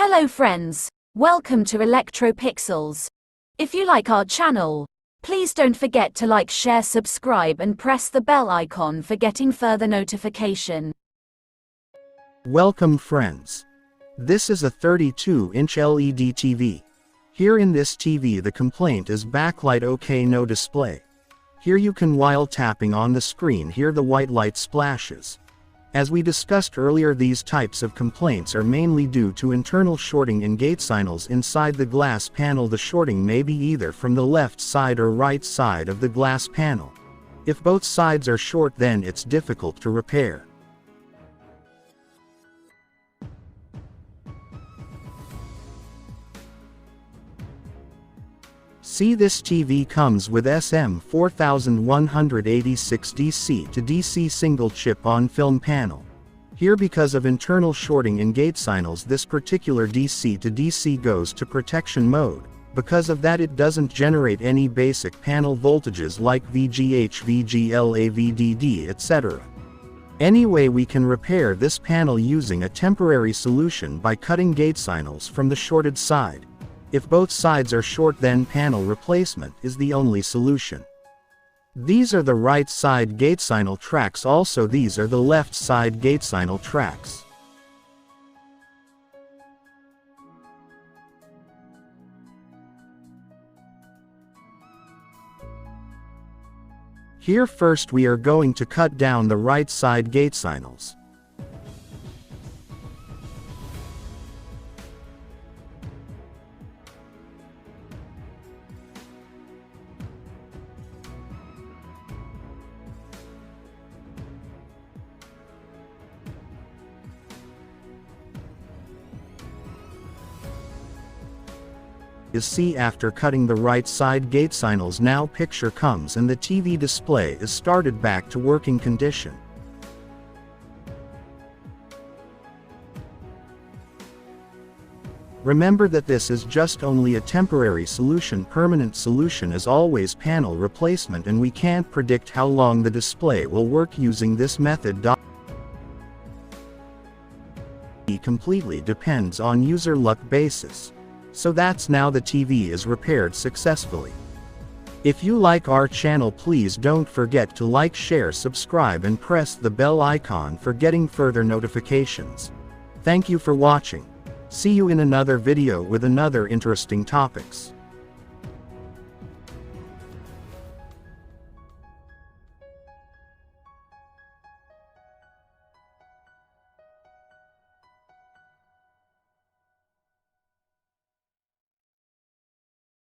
Hello friends, welcome to ElectroPixels. If you like our channel, please don't forget to like, share, subscribe and press the bell icon for getting further notification. Welcome friends. This is a 32-inch LED TV. Here in this TV the complaint is backlight okay, no display. Here you can, while tapping on the screen, hear the white light splashes. As we discussed earlier, these types of complaints are mainly due to internal shorting in Gatesignals inside the glass panel. The shorting may be either from the left side or right side of the glass panel. If both sides are short, then it's difficult to repair. See, this TV comes with SM4186 Dc to DC single chip on film panel. Here, because of internal shorting in Gatesignals, this particular DC to DC goes to protection mode. Because of that, it doesn't generate any basic panel voltages like VGH-VGL, AVDD, etc. Anyway, we can repair this panel using a temporary solution by cutting Gatesignals from the shorted side. If both sides are short, then panel replacement is the only solution. These are the right side Gatesignal tracks, also these are the left side Gatesignal tracks. Here first we are going to cut down the right side Gatesignals. See, after cutting the right side Gatesignals, now picture comes and the TV display is started back to working condition. Remember that this is just only a temporary solution. Permanent solution is always panel replacement, and we can't predict how long the display will work using this method. It completely depends on user luck basis. So that's now the TV is repaired successfully. If you like our channel, please don't forget to like, share, subscribe and press the bell icon for getting further notifications. Thank you for watching. See you in another video with another interesting topics.